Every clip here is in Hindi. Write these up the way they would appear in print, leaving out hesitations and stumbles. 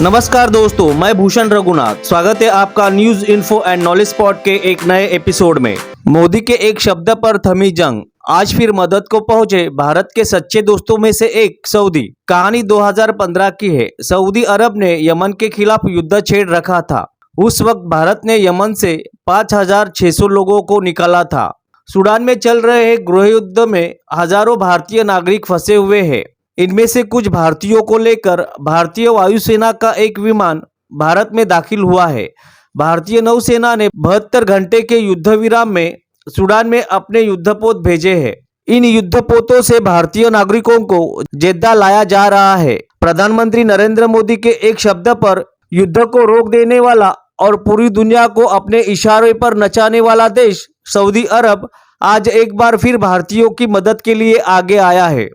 नमस्कार दोस्तों, मैं भूषण रघुनाथ। स्वागत है आपका news info and knowledge spot के एक नए एपिसोड में। मोदी के एक शब्द पर थमी जंग, आज फिर मदद को पहुंचे भारत के सच्चे दोस्तों में से एक सऊदी। कहानी 2015 की है। सऊदी अरब ने यमन के खिलाफ युद्ध छेड़ रखा था। उस वक्त भारत ने यमन से 5,600 लोगों को निकाला था। सूडान में चल रहे गृह युद्ध में हजारों भारतीय नागरिक फंसे हुए हैं। इनमें से कुछ भारतीयों को लेकर भारतीय वायुसेना का एक विमान भारत में दाखिल हुआ है। भारतीय नौसेना ने 72 घंटे के युद्ध विराम में सूडान में अपने युद्धपोत भेजे हैं। इन युद्धपोतों से भारतीय नागरिकों को जेद्दा लाया जा रहा है। प्रधानमंत्री नरेंद्र मोदी के एक शब्द पर युद्ध को रोक देने वाला और पूरी दुनिया को अपने इशारे पर नचाने वाला देश सऊदी अरब आज एक बार फिर भारतीयों की मदद के लिए आगे आया है।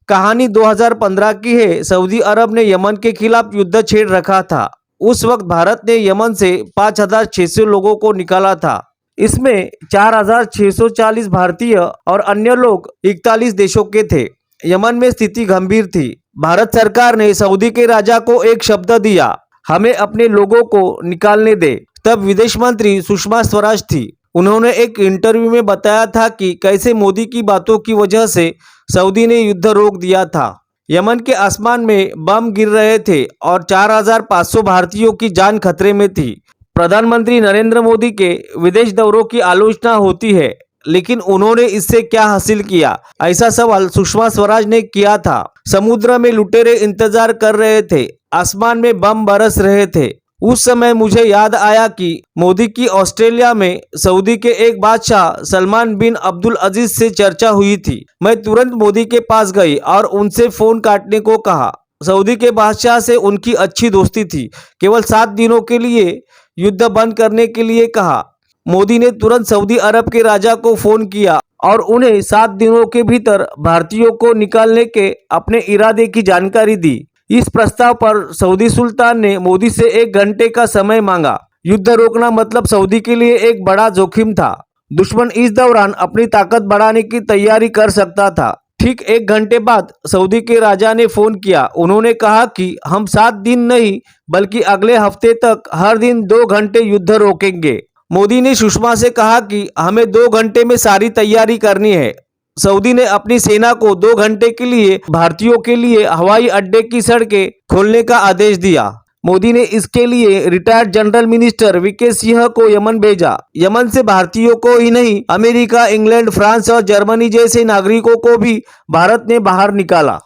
कहानी 2015 की है। सऊदी अरब ने यमन के खिलाफ युद्ध छेड़ रखा था। उस वक्त भारत ने यमन से 5,600 लोगों को निकाला था। इसमें 4,640 भारतीय और अन्य लोग 41 देशों के थे। यमन में स्थिति गंभीर थी। भारत सरकार ने सऊदी के राजा को एक शब्द दिया, हमें अपने लोगों को निकालने दे। तब विदेश मंत्री सुषमा स्वराज थी। उन्होंने एक इंटरव्यू में बताया था कि कैसे मोदी की बातों की वजह से सऊदी ने युद्ध रोक दिया था। यमन के आसमान में बम गिर रहे थे और 4,500 भारतीयों की जान खतरे में थी। प्रधानमंत्री नरेंद्र मोदी के विदेश दौरों की आलोचना होती है, लेकिन उन्होंने इससे क्या हासिल किया, ऐसा सवाल सुषमा स्वराज ने किया था। समुद्र में लुटेरे इंतजार कर रहे थे, आसमान में बम बरस रहे थे। उस समय मुझे याद आया कि मोदी की ऑस्ट्रेलिया में सऊदी के एक बादशाह सलमान बिन अब्दुल अजीज से चर्चा हुई थी। मैं तुरंत मोदी के पास गई और उनसे फोन काटने को कहा। सऊदी के बादशाह से उनकी अच्छी दोस्ती थी। केवल 7 दिनों के लिए युद्ध बंद करने के लिए कहा। मोदी ने तुरंत सऊदी अरब के राजा को फोन किया और उन्हें 7 दिनों के भीतर भारतीयों को निकालने के अपने इरादे की जानकारी दी। इस प्रस्ताव पर सऊदी सुल्तान ने मोदी से 1 घंटे का समय मांगा। युद्ध रोकना मतलब सऊदी के लिए एक बड़ा जोखिम था। दुश्मन इस दौरान अपनी ताकत बढ़ाने की तैयारी कर सकता था। ठीक 1 घंटे बाद सऊदी के राजा ने फोन किया। उन्होंने कहा कि हम 7 दिन नहीं बल्कि अगले हफ्ते तक हर दिन 2 घंटे युद्ध रोकेंगे। मोदी ने सुषमा से कहा कि हमें 2 घंटे में सारी तैयारी करनी है। सऊदी ने अपनी सेना को 2 घंटे के लिए भारतीयों के लिए हवाई अड्डे की सड़कें खोलने का आदेश दिया। मोदी ने इसके लिए retired general minister V K Singh को यमन भेजा। यमन से भारतीयों को ही नहीं, अमेरिका, इंग्लैंड, फ्रांस और जर्मनी जैसे नागरिकों को भी भारत ने बाहर निकाला।